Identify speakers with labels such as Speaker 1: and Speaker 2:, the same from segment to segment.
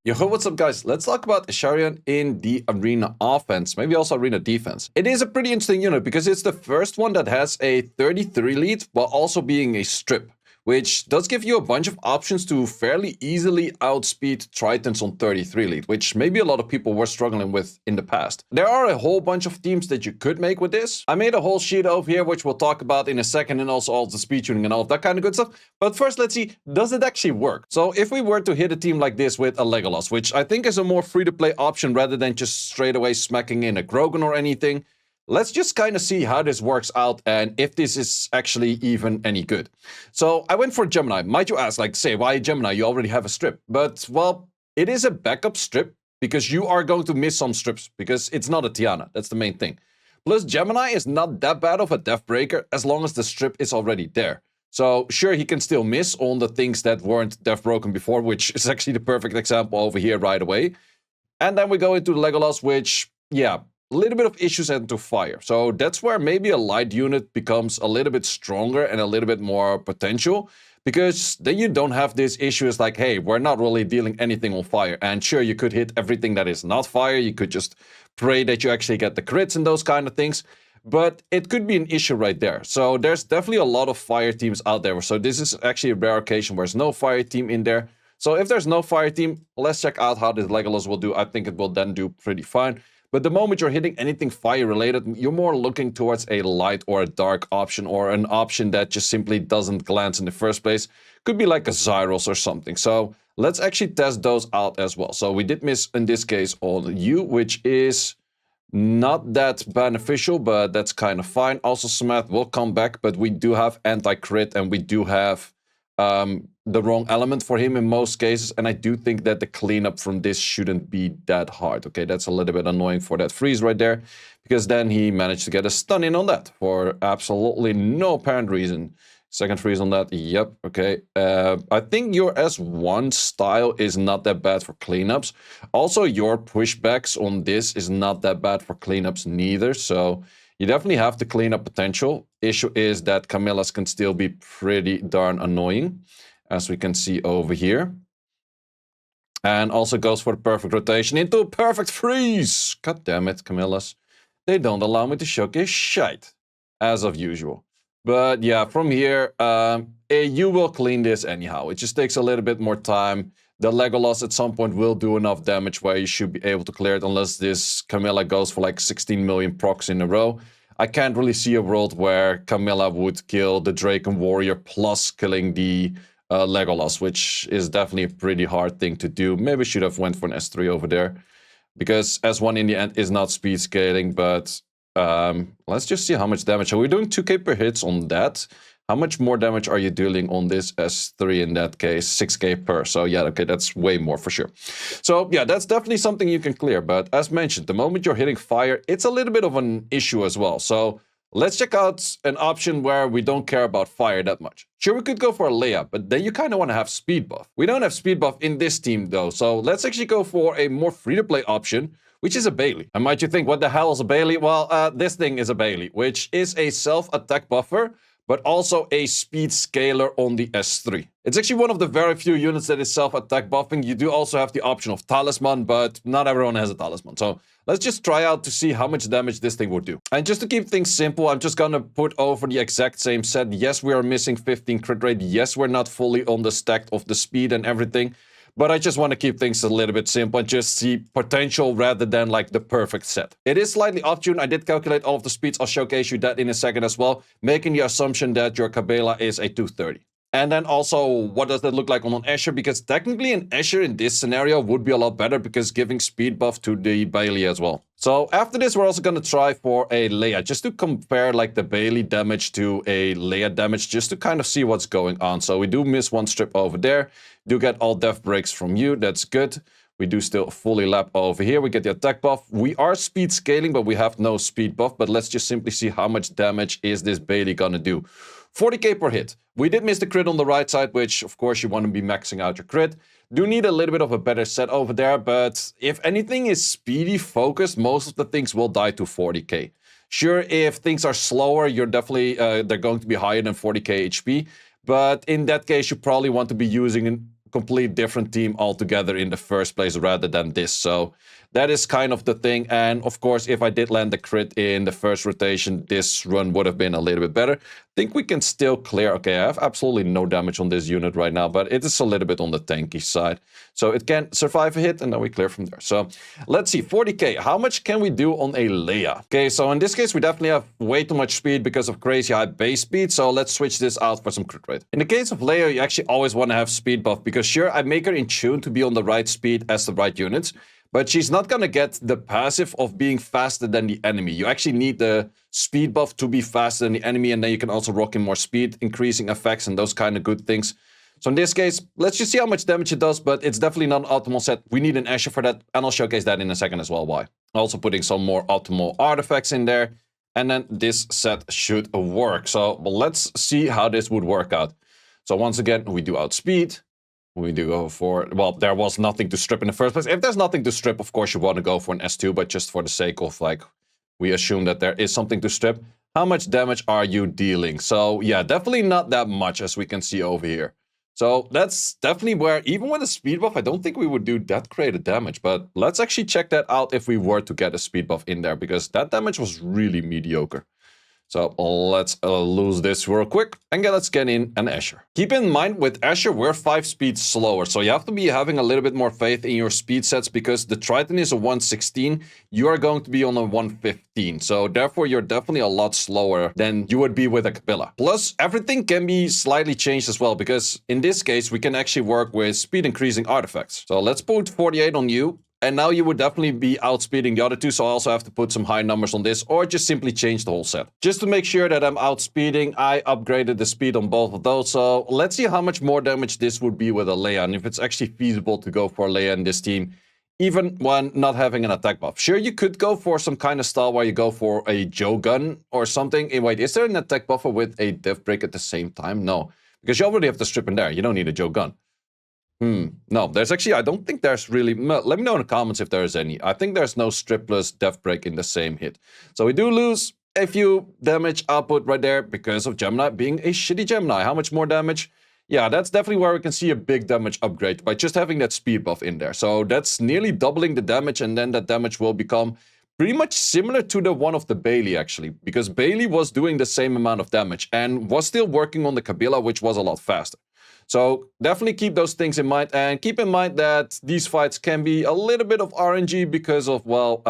Speaker 1: Yo, what's up guys? Let's talk about Ereshion in the arena offense, maybe also arena defense. It is a pretty interesting unit because it's the first one that has a 33 lead while also being a strip, which does give you a bunch of options to fairly easily outspeed Tritons on 33 lead, which maybe a lot of people were struggling with in the past. There are a whole bunch of teams that you could make with this. I made a whole sheet over here, which we'll talk about in a second, and also all the speed tuning and all of that kind of good stuff. But first, let's see, does it actually work? So if we were to hit a team like this with a Legolas, which I think is a more free-to-play option rather than just straight away smacking in a Grogan or anything, let's just kind of see how this works out and if this is actually even any good. So I went for Gemini. Might you ask, like, say, why Gemini? You already have a strip. But, well, it is a backup strip because you are going to miss some strips because it's not a Tiana. That's the main thing. Plus, Gemini is not that bad of a death breaker as long as the strip is already there. So, sure, he can still miss on the things that weren't death broken before, which is actually the perfect example over here right away. And then we go into the Legolas, which, yeah, a little bit of issues into fire. So that's where maybe a light unit becomes a little bit stronger and a little bit more potential, because then you don't have these issues like, hey, we're not really dealing anything on fire. And sure, you could hit everything that is not fire. You could just pray that you actually get the crits and those kind of things. But it could be an issue right there. So there's definitely a lot of fire teams out there. So this is actually a rare occasion where there's no fire team in there. So if there's no fire team, let's check out how this Legolas will do. I think it will then do pretty fine. But the moment you're hitting anything fire related, you're more looking towards a light or a dark option, or an option that just simply doesn't glance in the first place. Could be like a Zyros or something. So let's actually test those out as well. So we did miss in this case on you, which is not that beneficial, but that's kind of fine. Also, Smath will come back, but we do have anti-crit and we do have the wrong element for him in most cases, and I do think that the cleanup from this shouldn't be that hard. Okay, that's a little bit annoying for that freeze right there, because then he managed to get a stun in on that for absolutely no apparent reason. Second freeze on that, yep, okay. I think your S1 style is not that bad for cleanups. Also, your pushbacks on this is not that bad for cleanups neither, so you definitely have the cleanup potential. Issue is that Camillas can still be pretty darn annoying, as we can see over here. And also goes for the perfect rotation into a perfect freeze. God damn it, Camillas. They don't allow me to showcase shite, as of usual. But yeah, from here, you will clean this anyhow. It just takes a little bit more time. The Legolas at some point will do enough damage where you should be able to clear it, unless this Camilla goes for like 16 million procs in a row. I can't really see a world where Camilla would kill the Draken Warrior plus killing the Legolas, which is definitely a pretty hard thing to do. Maybe should have went for an S3 over there, because S1 in the end is not speed scaling, but let's just see how much damage. So we're doing 2k per hits on that. How much more damage are you dealing on this S3 in that case? 6k per. So yeah, okay, that's way more for sure. So yeah, that's definitely something you can clear. But as mentioned, the moment you're hitting fire, it's a little bit of an issue as well. So let's check out an option where we don't care about fire that much. Sure, we could go for a Leah, but then you kind of want to have speed buff. We don't have speed buff in this team though. So let's actually go for a more free-to-play option, which is a Bailey. And might you think, what the hell is a Bailey? Well, this thing is a Bailey, which is a self-attack buffer, but also a speed scaler on the S3. It's actually one of the very few units that is self-attack buffing. You do also have the option of Talisman, but not everyone has a Talisman. So let's just try out to see how much damage this thing would do. And just to keep things simple, I'm just gonna put over the exact same set. Yes, we are missing 15 crit rate. Yes, we're not fully on the stack of the speed and everything. But I just want to keep things a little bit simple and just see potential rather than like the perfect set. It is slightly off-tuned. I did calculate all of the speeds. I'll showcase you that in a second as well, making the assumption that your Cabela is a 230. And then also, what does that look like on an Escher? Because technically an Escher in this scenario would be a lot better, because giving speed buff to the Bailey as well. So after this, we're also going to try for a Leah, just to compare like the Bailey damage to a Leah damage, just to kind of see what's going on. So we do miss one strip over there. Do get all death breaks from you. That's good. We do still fully lap over here. We get the attack buff. We are speed scaling, but we have no speed buff. But let's just simply see how much damage is this Bailey going to do. 40k per hit. We did miss the crit on the right side, which of course you want to be maxing out your crit. Do need a little bit of a better set over there, but if anything is speedy focused, most of the things will die to 40k. Sure, if things are slower, you're definitely, they're going to be higher than 40k HP, but in that case, you probably want to be using complete different team altogether in the first place rather than this. So that is kind of the thing. And of course, if I did land the crit in the first rotation, this run would have been a little bit better. I think we can still clear. Okay, I have absolutely no damage on this unit right now, but it is a little bit on the tanky side. So it can survive a hit, and then we clear from there. So let's see, 40k. How much can we do on a Leah? Okay, so in this case, we definitely have way too much speed because of crazy high base speed. So let's switch this out for some crit rate. In the case of Leah, you actually always want to have speed buff because sure, I make her in tune to be on the right speed as the right units, but she's not going to get the passive of being faster than the enemy. You actually need the speed buff to be faster than the enemy, and then you can also rock in more speed, increasing effects and those kind of good things. So in this case, let's just see how much damage it does, but it's definitely not an optimal set. We need an Ereshion for that, and I'll showcase that in a second as well why. Also putting some more optimal artifacts in there, and then this set should work. So let's see how this would work out. So once again, we do outspeed. We do go for, well, there was nothing to strip in the first place. If there's nothing to strip, of course, you want to go for an S2, but just for the sake of, like, we assume that there is something to strip. How much damage are you dealing? So, yeah, definitely not that much, as we can see over here. So that's definitely where, even with a speed buff, I don't think we would do that great a damage. But let's actually check that out if we were to get a speed buff in there, because that damage was really mediocre. So let's lose this real quick, and let's get in an Ereshion. Keep in mind, with Ereshion, we're 5 speeds slower, so you have to be having a little bit more faith in your speed sets, because the Triton is a 116, you are going to be on a 115, so therefore you're definitely a lot slower than you would be with a Kabila. Plus, everything can be slightly changed as well, because in this case, we can actually work with speed increasing artifacts. So let's put 48 on you. And now you would definitely be outspeeding the other two, so I also have to put some high numbers on this, or just simply change the whole set. Just to make sure that I'm outspeeding, I upgraded the speed on both of those, so let's see how much more damage this would be with a Leah, and if it's actually feasible to go for a Leah in this team, even when not having an attack buff. Sure, you could go for some kind of style where you go for a Joe gun or something. Wait, is there an attack buffer with a death break at the same time? No, because you already have the strip in there. You don't need a Joe gun. No, there's actually, I don't think there's really, let me know in the comments if there is any. I think there's no stripless death break in the same hit. So we do lose a few damage output right there because of Gemini being a shitty Gemini. How much more damage? Yeah, that's definitely where we can see a big damage upgrade by just having that speed buff in there. So that's nearly doubling the damage, and then that damage will become pretty much similar to the one of the Bailey, actually, because Bailey was doing the same amount of damage and was still working on the Kabila, which was a lot faster. So definitely keep those things in mind, and keep in mind that these fights can be a little bit of RNG because of, well,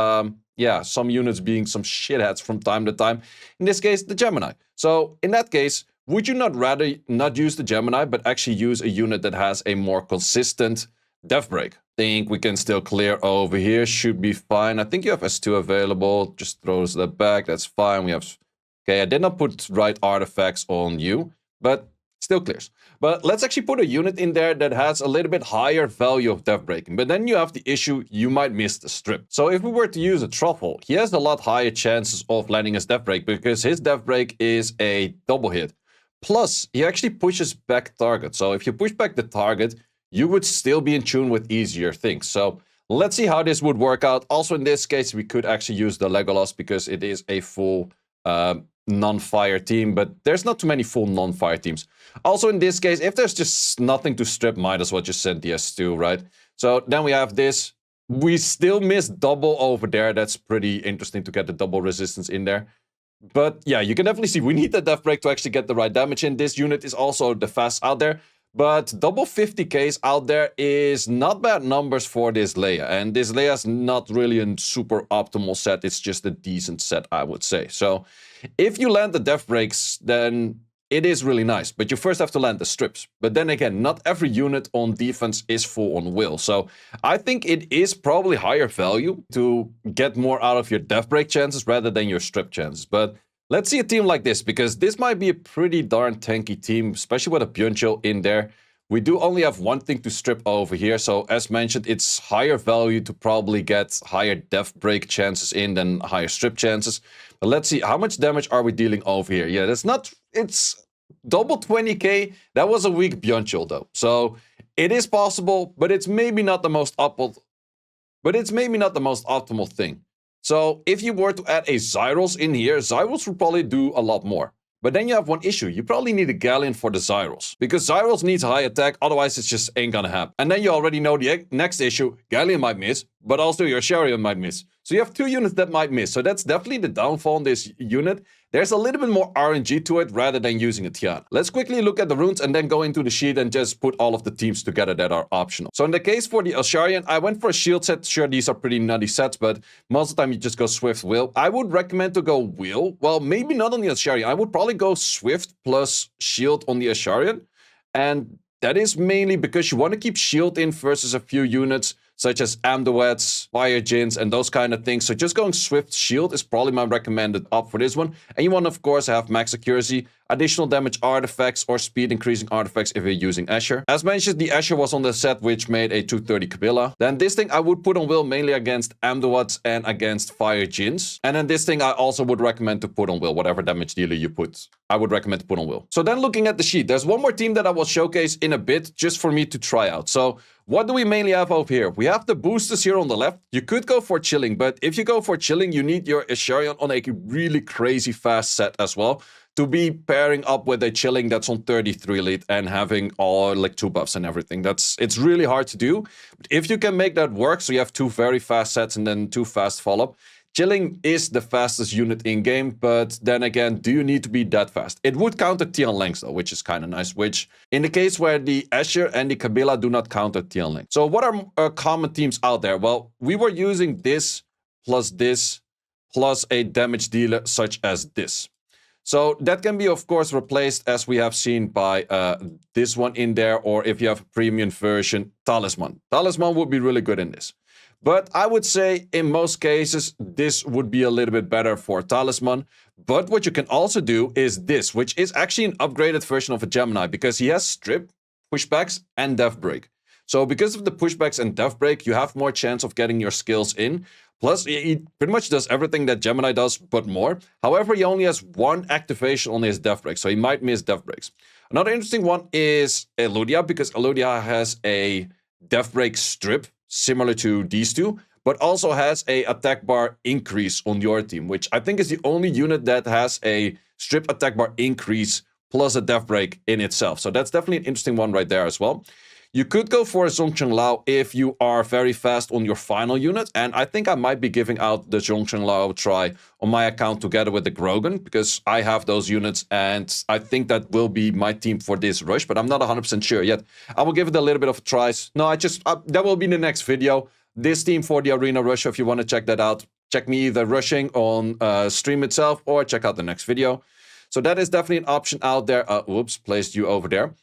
Speaker 1: yeah, some units being some shitheads from time to time. In this case, the Gemini. So in that case, would you not rather not use the Gemini, but actually use a unit that has a more consistent death break? Think we can still clear over here. Should be fine. I think you have S2 available. Just throws that back. That's fine. We have... Okay, I did not put right artifacts on you, but still clears. But let's actually put a unit in there that has a little bit higher value of death breaking. But then you have the issue, you might miss the strip. So if we were to use a truffle, he has a lot higher chances of landing his death break because his death break is a double hit. Plus, he actually pushes back target. So if you push back the target, you would still be in tune with easier things. So let's see how this would work out. Also in this case, we could actually use the Legolas because it is a full non-fire team, but there's not too many full non-fire teams. Also in this case, if there's just nothing to strip, might as well just send the S2, right? So then we have this. We still miss double over there. That's pretty interesting to get the double resistance in there. But yeah, you can definitely see we need the death break to actually get the right damage in. This unit is also the fast out there. But double 50Ks out there is not bad numbers for this Leah. And this Leah's not really a super optimal set. It's just a decent set, I would say. So if you land the death breaks, then it is really nice. But you first have to land the strips. But then again, not every unit on defense is full on will. So I think it is probably higher value to get more out of your death break chances rather than your strip chances. But let's see a team like this, because this might be a pretty darn tanky team, especially with a Byuncho in there. We do only have one thing to strip over here, so as mentioned, it's higher value to probably get higher death break chances in than higher strip chances. But let's see, how much damage are we dealing over here? Yeah, that's not... It's double 20k. That was a weak Byuncho, though. So it is possible, but it's maybe not the most optimal thing. So if you were to add a Zyros in here, Zyros would probably do a lot more. But then you have one issue. You probably need a Galleon for the Zyros. Because Zyros needs high attack, otherwise it just ain't gonna happen. And then you already know the next issue. Galleon might miss, but also your Ereshion might miss. So you have 2 units that might miss. So that's definitely the downfall in this unit. There's a little bit more RNG to it rather than using a Tiana. Let's quickly look at the runes and then go into the sheet and just put all of the teams together that are optional. So in the case for the Ereshion, I went for a shield set. Sure, these are pretty nutty sets, but most of the time you just go Swift Will. I would recommend to go Will. Well, maybe not on the Ereshion. I would probably go Swift plus Shield on the Ereshion. And that is mainly because you want to keep Shield in versus a few units such as Amduets, Fire Djinns, and those kind of things. So just going Swift Shield is probably my recommended op for this one. And you want, of course, have max accuracy, additional damage artifacts, or speed increasing artifacts if you're using Asher. As mentioned, the Asher was on the set, which made a 230 Kabila. Then this thing I would put on Will mainly against Amduets and against Fire Djinns. And then this thing I also would recommend to put on Will, whatever damage dealer you put. I would recommend to put on Will. So then looking at the sheet, there's one more team that I will showcase in a bit just for me to try out. So what do we mainly have over here? We have the boosters here on the left. You could go for chilling, but if you go for chilling, you need your Ereshion on a really crazy fast set as well to be pairing up with a chilling that's on 33 lead and having all like 2 buffs and everything. It's really hard to do. But if you can make that work, so you have 2 very fast sets and then 2 fast follow-up, chilling is the fastest unit in-game, but then again, do you need to be that fast? It would counter Tian lengths though, which is kind of nice, which in the case where the Asher and the Kabila do not counter Tian length. So what are common teams out there? Well, we were using this plus a damage dealer such as this. So that can be, of course, replaced as we have seen by this one in there, or if you have a premium version, Talisman. Talisman would be really good in this. But I would say in most cases, this would be a little bit better for Talisman. But what you can also do is this, which is actually an upgraded version of a Gemini, because he has Strip, Pushbacks, and Death Break. So because of the Pushbacks and Death Break, you have more chance of getting your skills in. Plus, he pretty much does everything that Gemini does, but more. However, he only has 1 activation on his Death Break, so he might miss Death Breaks. Another interesting one is Eludia, because Eludia has a Death Break Strip, similar to these two, but also has a attack bar increase on your team, which I think is the only unit that has a strip attack bar increase plus a death break in itself. So that's definitely an interesting one right there as well. You could go for a Zhongcheng Lao if you are very fast on your final unit. And I think I might be giving out the Zhongcheng Lao try on my account together with the Grogan, because I have those units and I think that will be my team for this rush, but I'm not 100% sure yet. I will give it a little bit of a try. No, that will be in the next video. This team for the Arena Rush, if you want to check that out, check me either rushing on stream itself or check out the next video. So that is definitely an option out there. Oops, placed you over there.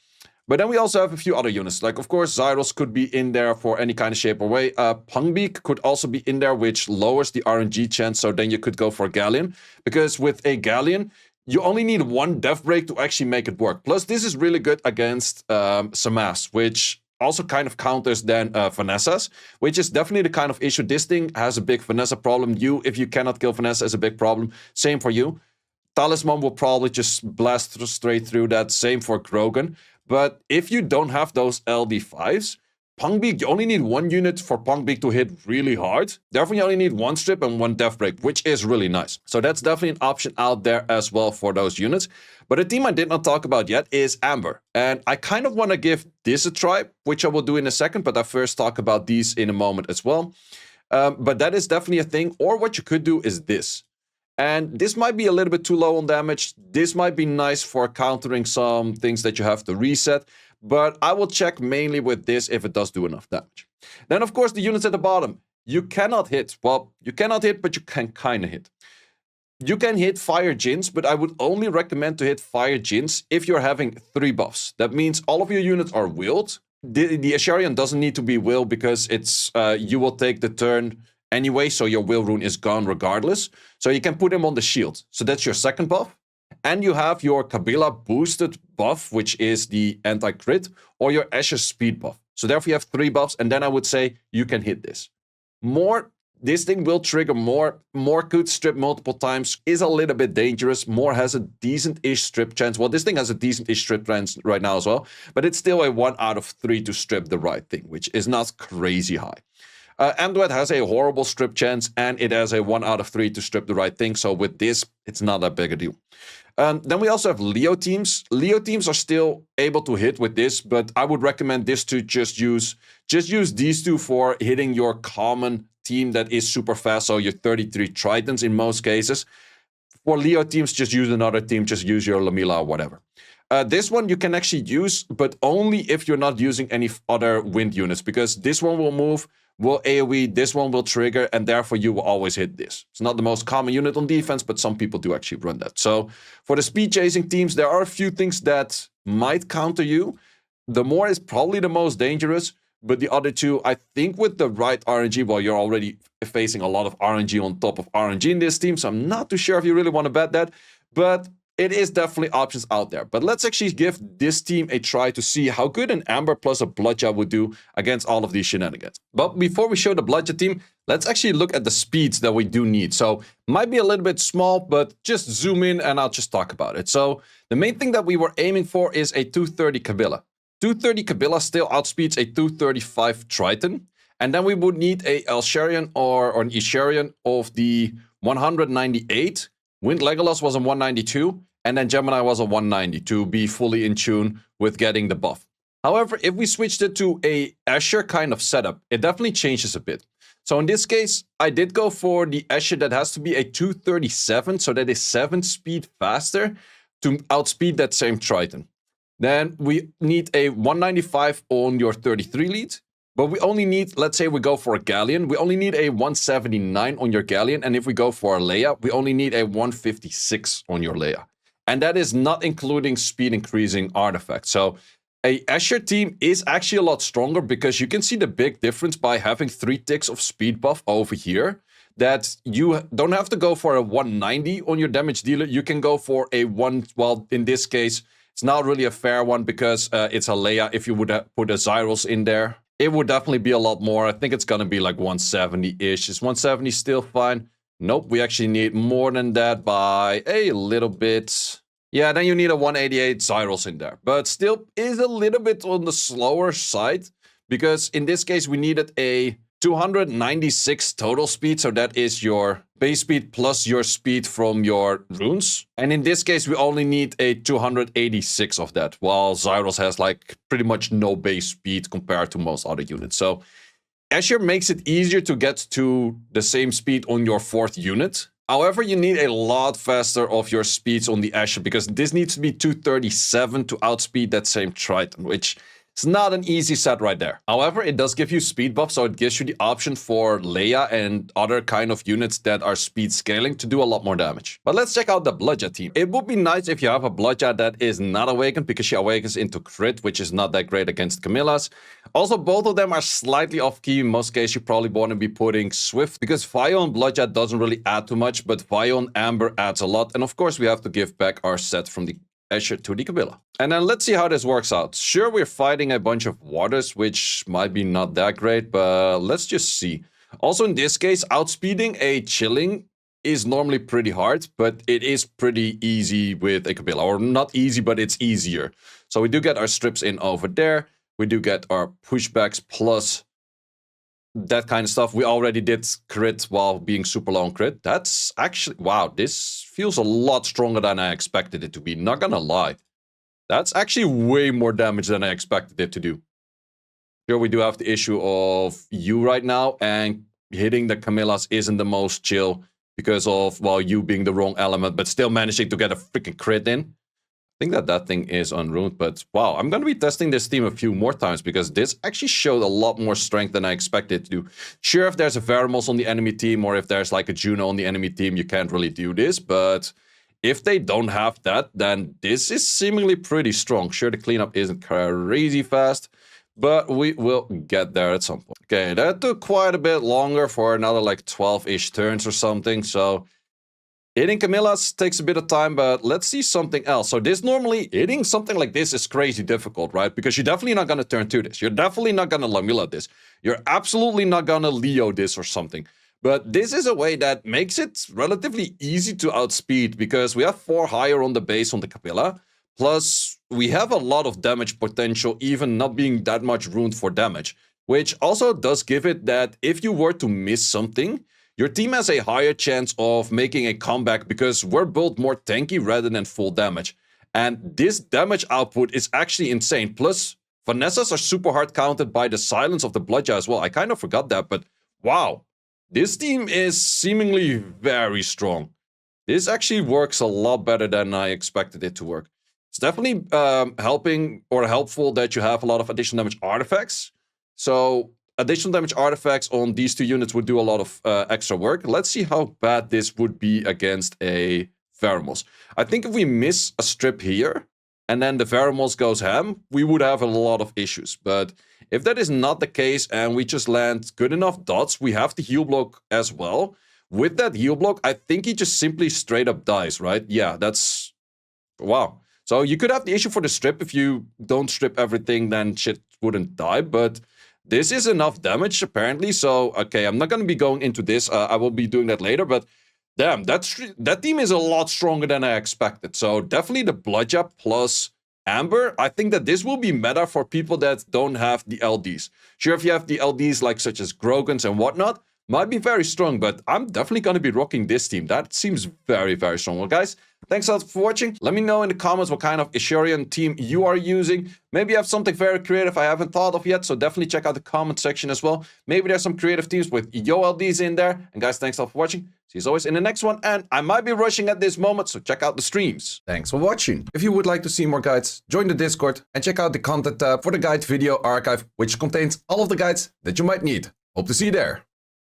Speaker 1: But then we also have a few other units. Like, of course, Zyros could be in there for any kind of shape or way. Pungbeak could also be in there, which lowers the RNG chance. So then you could go for Galleon. Because with a Galleon, you only need 1 Death Break to actually make it work. Plus, this is really good against Samas, which also kind of counters then Vanessa's, which is definitely the kind of issue. This thing has a big Vanessa problem. If you cannot kill Vanessa, is a big problem. Same for you. Talisman will probably just blast straight through that. Same for Grogan. But if you don't have those LD5s, Pungbeak, you only need 1 unit for Pungbeak to hit really hard. Therefore, you only need 1 strip and 1 death break, which is really nice. So that's definitely an option out there as well for those units. But a team I did not talk about yet is Amber. And I kind of want to give this a try, which I will do in a second. But I first talk about these in a moment as well. But that is definitely a thing. Or what you could do is this. And this might be a little bit too low on damage. This might be nice for countering some things that you have to reset. But I will check mainly with this if it does do enough damage. Then, of course, the units at the bottom. You cannot hit. Well, you cannot hit, but you can kind of hit. You can hit Fire Djinns, but I would only recommend to hit Fire Djinns if you're having 3 buffs. That means all of your units are willed. The Ereshion doesn't need to be willed because it's you will take the turn anyway, so your will rune is gone regardless. So you can put him on the shield. So that's your second buff. And you have your Kabila boosted buff, which is the anti-crit, or your Asher speed buff. So therefore you have 3 buffs, and then I would say you can hit this. This thing will trigger more. More could strip multiple times, is a little bit dangerous. More has a decent-ish strip chance. Well, this thing has a decent-ish strip chance right now as well, but it's still a 1 out of 3 to strip the right thing, which is not crazy high. Amduet has a horrible strip chance, and it has a 1 out of 3 to strip the right thing. So with this, it's not that big a deal. Then we also have Leo teams. Leo teams are still able to hit with this, but I would recommend this to just use these two for hitting your common team that is super fast. So your 33 Tritons in most cases. For Leo teams, just use another team. Just use your Lamila or whatever. This one you can actually use, but only if you're not using any other wind units, because this one will move, will AoE, this one will trigger, and therefore you will always hit this. It's not the most common unit on defense, but some people do actually run that. So for the speed chasing teams, there are a few things that might counter you. The Moor is probably the most dangerous, but the other two, I think with the right RNG, well, you're already facing a lot of RNG on top of RNG in this team, so I'm not too sure if you really want to bet that, but it is definitely options out there. But let's actually give this team a try to see how good an Amber plus a Bloodshed would do against all of these shenanigans. But before we show the Bloodshed team, let's actually look at the speeds that we do need. So might be a little bit small, but just zoom in and I'll just talk about it. So the main thing that we were aiming for is a 230 Kabila. 230 Kabila still outspeeds a 235 Triton. And then we would need a Elsharion or an Ereshion of the 198. Wind Legolas was a 192. And then Gemini was a 190 to be fully in tune with getting the buff. However, if we switched it to a Escher kind of setup, it definitely changes a bit. So in this case, I did go for the Escher that has to be a 237, so that is 7 speed faster to outspeed that same Triton. Then we need a 195 on your 33 lead, but we only need, let's say we go for a Galleon, we only need a 179 on your Galleon, and if we go for a Leah, we only need a 156 on your Leah. And that is not including speed increasing artifacts. So a Escher team is actually a lot stronger because you can see the big difference by having 3 ticks of speed buff over here. That you don't have to go for a 190 on your damage dealer. You can go for a 1, well, in this case, it's not really a fair one because it's a Leia. If you would put a Zyros in there, it would definitely be a lot more. I think it's going to be like 170-ish. Is 170 still fine? Nope, we actually need more than that by a little bit. Yeah, then you need a 188 Zyros in there. But still is a little bit on the slower side. Because in this case, we needed a 296 total speed. So that is your base speed plus your speed from your runes. And in this case, we only need a 286 of that. While Zyros has like pretty much no base speed compared to most other units. So Escher makes it easier to get to the same speed on your 4th unit. However, you need a lot faster of your speeds on the Escher because this needs to be 237 to outspeed that same Triton, which is not an easy set right there. However, it does give you speed buff, so it gives you the option for Leia and other kind of units that are speed scaling to do a lot more damage. But let's check out the Bloodshed team. It would be nice if you have a Bloodshed that is not awakened because she awakens into crit, which is not that great against Camillas. Also, both of them are slightly off-key. In most cases, you probably want to be putting Swift because Vio and Bloodshed doesn't really add too much, but Vio and Amber adds a lot. And of course, we have to give back our set from the Escher to the Kabila. And then let's see how this works out. Sure, we're fighting a bunch of waters, which might be not that great, but let's just see. Also, in this case, outspeeding a Chilling is normally pretty hard, but it is pretty easy with a Kabila. Or not easy, but it's easier. So we do get our strips in over there. We do get our pushbacks plus that kind of stuff. We already did crit while being super low on crit. That's actually, wow, this feels a lot stronger than I expected it to be. Not gonna lie. That's actually way more damage than I expected it to do. Here we do have the issue of you right now, and hitting the Camillas isn't the most chill because of, well, you being the wrong element, but still managing to get a freaking crit in. I think that thing is unruined, but wow, I'm going to be testing this team a few more times because this actually showed a lot more strength than I expected to do. Sure, if there's a Veramos on the enemy team or if there's like a Juno on the enemy team, you can't really do this, but if they don't have that, then this is seemingly pretty strong. Sure, the cleanup isn't crazy fast, but we will get there at some point. Okay, that took quite a bit longer for another like 12-ish turns or something, so hitting Camillas takes a bit of time, but let's see something else. So this normally, hitting something like this is crazy difficult, right? Because you're definitely not going to turn 2 this. You're definitely not going to Lamilla this. You're absolutely not going to Leo this or something. But this is a way that makes it relatively easy to outspeed because we have 4 higher on the base on the Capilla. Plus, we have a lot of damage potential, even not being that much ruined for damage. which also does give it that if you were to miss something, your team has a higher chance of making a comeback because we're built more tanky rather than full damage. And this damage output is actually insane. Plus, Vanessas are super hard counted by the silence of the Bludgeon as well. I kind of forgot that, but wow. This team is seemingly very strong. This actually works a lot better than I expected it to work. It's definitely helping or helpful that you have a lot of additional damage artifacts. So additional damage artifacts on these two units would do a lot of extra work. Let's see how bad this would be against a Pheromos. I think if we miss a strip here, and then the Pheromos goes ham, we would have a lot of issues. But if that is not the case and we just land good enough dots, we have the heal block as well. With that heal block, I think he just simply straight up dies, right? Yeah, that's... wow. So you could have the issue for the strip. If you don't strip everything, then shit wouldn't die. But this is enough damage, apparently. So, okay, I'm not going to be going into this. I will be doing that later, but... damn, that team is a lot stronger than I expected. So definitely the Bludgeon plus Amber. I think that this will be meta for people that don't have the LDs. Sure, if you have the LDs like such as Grogans and whatnot, might be very strong, but I'm definitely going to be rocking this team. That seems very, very strong. Well, guys, thanks a lot for watching. Let me know in the comments what kind of Ereshion team you are using. Maybe you have something very creative I haven't thought of yet, so definitely check out the comment section as well. Maybe there's some creative teams with yo LDs in there. And guys, thanks a lot for watching. See you as always in the next one, and I might be rushing at this moment, so check out the streams. Thanks for watching. If you would like to see more guides, join the Discord and check out the content tab for the guide video archive, which contains all of the guides that you might need. Hope to see you there.